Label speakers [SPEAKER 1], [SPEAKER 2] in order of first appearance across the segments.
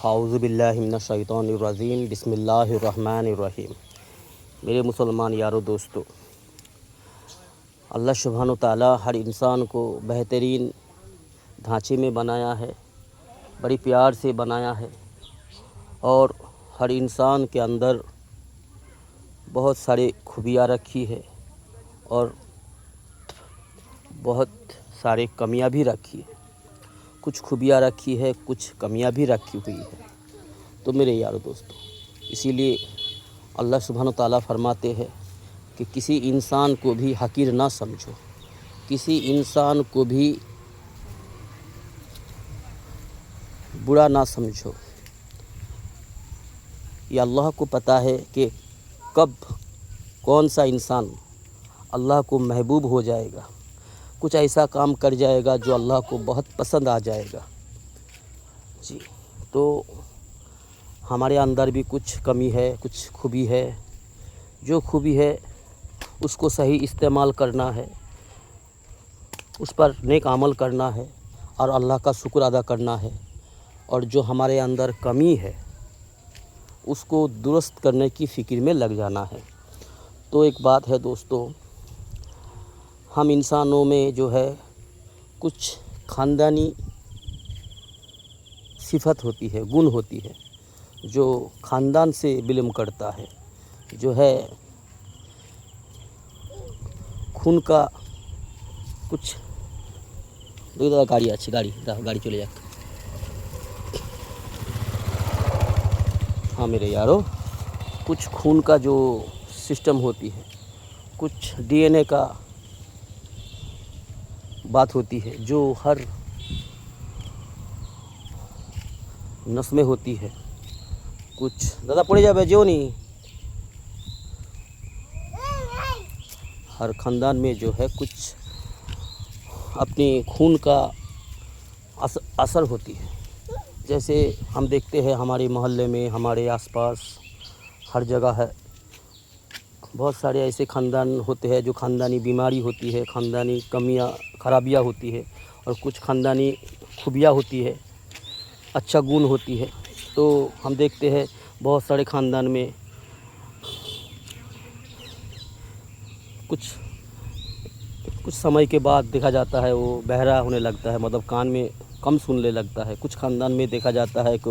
[SPEAKER 1] اعوذ باللہ من الشیطان الرجیم بسم اللہ الرحمن الرحیم۔ میرے مسلمان یارو دوستو، اللہ سبحانہ و تعالیٰ ہر انسان کو بہترین ڈھانچے میں بنایا ہے، بڑی پیار سے بنایا ہے، اور ہر انسان کے اندر بہت سارے خوبیاں رکھی ہے اور بہت سارے کمیاں بھی رکھی ہے۔ کچھ خوبیاں رکھی ہے، کچھ کمیاں بھی رکھی ہوئی ہے۔ تو میرے یارو دوستو، اسی لیے اللہ سبحانہ تعالیٰ فرماتے ہیں کہ کسی انسان کو بھی حقیر نہ سمجھو، کسی انسان کو بھی برا نہ سمجھو۔ یہ اللہ کو پتہ ہے کہ کب کون سا انسان اللہ کو محبوب ہو جائے گا، کچھ ایسا کام کر جائے گا جو اللہ کو بہت پسند آ جائے گا۔ جی، تو ہمارے اندر بھی کچھ کمی ہے، کچھ خوبی ہے۔ جو خوبی ہے اس کو صحیح استعمال کرنا ہے، اس پر نیک عمل کرنا ہے اور اللہ کا شکر ادا کرنا ہے۔ اور جو ہمارے اندر کمی ہے اس کو درست کرنے کی فکر میں لگ جانا ہے۔ تو ایک بات ہے دوستو، ہم انسانوں میں جو ہے کچھ خاندانی صفت ہوتی ہے، گن ہوتی ہے، جو خاندان سے بلونگ کرتا ہے، جو ہے خون کا کچھ گاڑی چلے جاتا۔ ہاں میرے یارو، کچھ خون کا جو سسٹم ہوتی ہے، کچھ ڈی این اے کا بات ہوتی ہے جو ہر نس میں ہوتی ہے۔ کچھ دادا پڑے جا جو نہیں، ہر خاندان میں جو ہے کچھ اپنی خون کا اثر ہوتی ہے۔ جیسے ہم دیکھتے ہیں ہمارے محلے میں، ہمارے آس پاس ہر جگہ ہے، بہت سارے ایسے خاندان ہوتے ہیں جو خاندانی بیماری ہوتی ہے، خاندانی کمیاں خرابیاں ہوتی ہے، اور کچھ خاندانی خوبیاں ہوتی ہے، اچھا گن ہوتی ہے۔ تو ہم دیکھتے ہیں بہت سارے خاندان میں کچھ سمے کے بعد دیکھا جاتا ہے وہ بہرا ہونے لگتا ہے، مطلب کان میں کم سننے لگتا ہے۔ کچھ خاندان میں دیکھا جاتا ہے کہ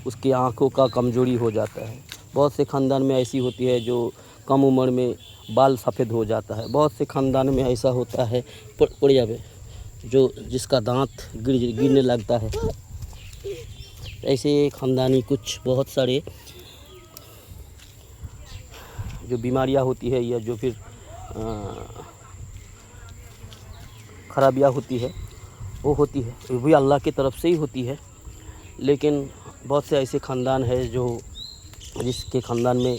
[SPEAKER 1] اس کی آنکھوں کا کمزوری ہو جاتا ہے۔ بہت سے خاندان میں ایسی ہوتی ہے جو کم عمر میں بال سفید ہو جاتا ہے۔ بہت سے خاندان میں ایسا ہوتا ہے جو جس کا دانت گرنے لگتا ہے۔ ایسے خاندانی کچھ بہت سارے جو بیماریاں ہوتی ہے یا جو پھر خرابیاں ہوتی ہے وہ ہوتی ہے، وہ بھی اللہ کی طرف سے ہی ہوتی ہے۔ لیکن بہت سے ایسے خاندان ہیں جس کے خاندان میں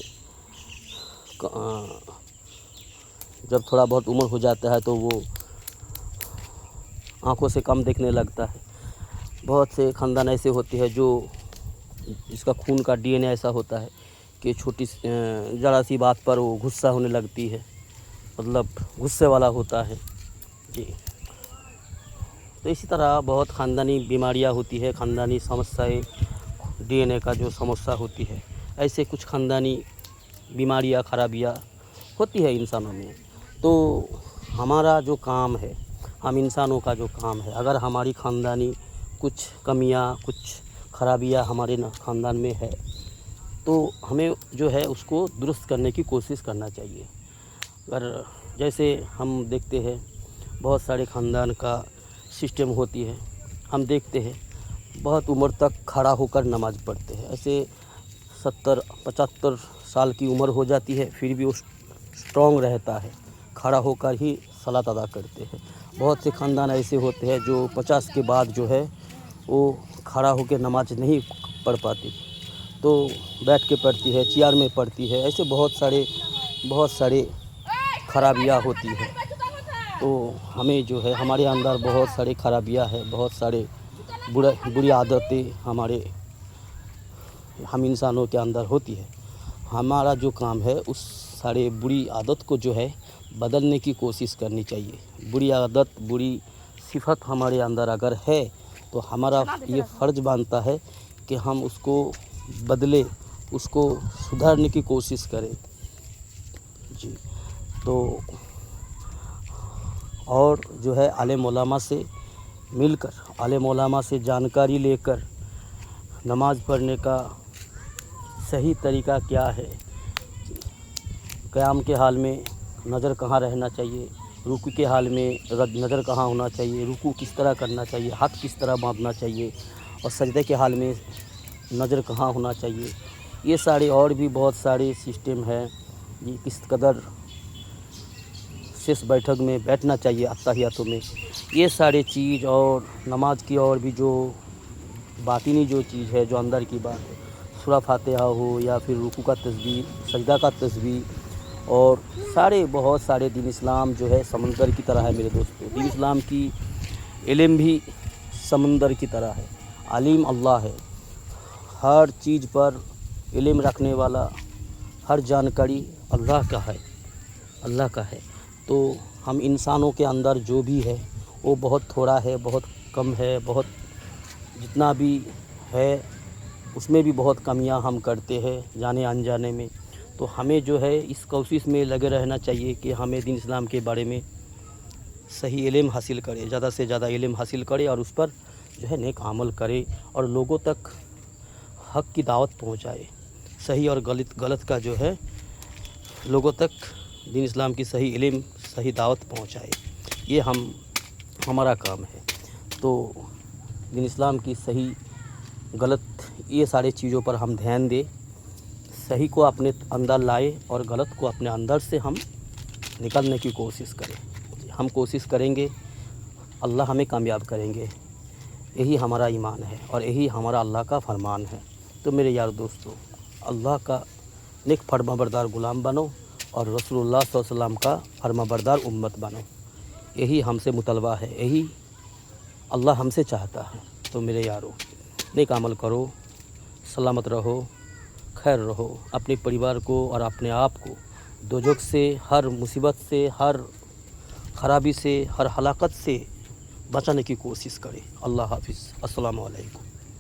[SPEAKER 1] جب تھوڑا بہت عمر ہو جاتا ہے تو وہ آنکھوں سے کم دیکھنے لگتا ہے۔ بہت سے خاندان ایسے ہوتے ہیں جس کا خون کا ڈی این اے ایسا ہوتا ہے کہ چھوٹی ذرا سی بات پر وہ غصہ ہونے لگتی ہے، مطلب غصے والا ہوتا ہے۔ جی، تو اسی طرح بہت خاندانی بیماریاں ہوتی ہے، خاندانی سمسیایں، ڈی این اے کا جو سمسیا ہوتی ہے، ایسے کچھ خاندانی بیماریاں خرابیاں ہوتی ہے انسانوں میں۔ تو ہمارا جو کام ہے، ہم انسانوں کا جو کام ہے، اگر ہماری خاندانی کچھ کمیاں، کچھ خرابیاں ہمارے خاندان میں ہے تو ہمیں جو ہے اس کو درست کرنے کی کوشش کرنا چاہیے۔ اگر جیسے ہم دیکھتے ہیں بہت سارے خاندان کا سسٹم ہوتی ہے، ہم دیکھتے ہیں بہت عمر تک کھڑا ہو کر نماز پڑھتے ہیں۔ ایسے 70-75 سال کی عمر ہو جاتی ہے پھر بھی وہ اسٹرانگ رہتا ہے، کھڑا ہو کر ہی صلاۃ ادا کرتے ہیں۔ بہت سے خاندان ایسے ہوتے ہیں جو 50 کے بعد جو ہے وہ کھڑا ہو کے نماز نہیں پڑھ پاتی، تو بیٹھ کے پڑھتی ہے، چیئر میں پڑھتی ہے۔ ایسے بہت سارے خرابیاں ہوتی ہیں۔ تو ہمیں جو ہے ہمارے اندر بہت سارے خرابیاں ہیں، بہت سارے بری عادتیں ہم انسانوں کے اندر ہوتی ہے۔ ہمارا جو کام ہے اس سارے بری عادت کو جو ہے بدلنے کی کوشش کرنی چاہیے۔ بری عادت، بری صفت ہمارے اندر اگر ہے تو ہمارا یہ فرض بنتا ہے کہ ہم اس کو بدلے، اس کو سدھارنے کی کوشش کریں جی۔ تو اور جو ہے عالم علماء سے مل کر، عالم علماء سے جانکاری لے کر نماز پڑھنے کا صحیح طریقہ کیا ہے، قیام کے حال میں نظر کہاں رہنا چاہیے، رکوع کے حال میں نظر کہاں ہونا چاہیے، رکوع کس طرح کرنا چاہیے، ہاتھ کس طرح باندھنا چاہیے، اور سجدے کے حال میں نظر کہاں ہونا چاہیے، یہ سارے اور بھی بہت سارے سسٹم ہیں جی۔ کس قدر شش بیٹھک میں بیٹھنا چاہیے اتحیاتوں میں، یہ سارے چیز، اور نماز کی اور بھی جو باطنی جو چیز ہے، جو اندر کی بات ہے، سورہ فاتحہ ہو یا پھر رکوع کا تسبیح، سجدہ کا تسبیح، اور سارے بہت سارے دین اسلام جو ہے سمندر کی طرح ہے میرے دوستو۔ دین اسلام کی علم بھی سمندر کی طرح ہے، علیم اللہ ہے، ہر چیز پر علم رکھنے والا، ہر جانکاری اللہ کا ہے، اللہ کا ہے۔ تو ہم انسانوں کے اندر جو بھی ہے وہ بہت تھوڑا ہے، بہت کم ہے، بہت جتنا بھی ہے اس میں بھی بہت کمیاں ہم کرتے ہیں جانے انجانے میں۔ تو ہمیں جو ہے اس کوشش میں لگے رہنا چاہیے کہ ہمیں دین اسلام کے بارے میں صحیح علم حاصل کرے، زیادہ سے زیادہ علم حاصل کرے، اور اس پر جو ہے نیک عمل کرے، اور لوگوں تک حق کی دعوت پہنچائے، صحیح اور غلط کا جو ہے لوگوں تک دین اسلام کی صحیح علم، صحیح دعوت پہنچائے، یہ ہمارا کام ہے۔ تو دین اسلام کی صحیح غلط یہ سارے چیزوں پر ہم دھیان دیں، صحیح کو اپنے اندر لائے اور غلط کو اپنے اندر سے ہم نکالنے کی کوشش کریں۔ ہم کوشش کریں گے، اللہ ہمیں کامیاب کریں گے، یہی ہمارا ایمان ہے اور یہی ہمارا اللہ کا فرمان ہے۔ تو میرے یار دوستو، اللہ کا نیک فرما بردار غلام بنو اور رسول اللہ صلی اللہ علیہ وسلم کا فرما بردار امت بنو، یہی ہم سے مطالبہ ہے، یہی اللہ ہم سے چاہتا ہے۔ تو میرے یارو، نیک عمل کرو، سلامت رہو، خیر رہو، اپنے پریوار کو اور اپنے آپ کو دوزخ سے، ہر مصیبت سے، ہر خرابی سے، ہر ہلاکت سے بچانے کی کوشش کرے۔ اللہ حافظ، السلام علیکم۔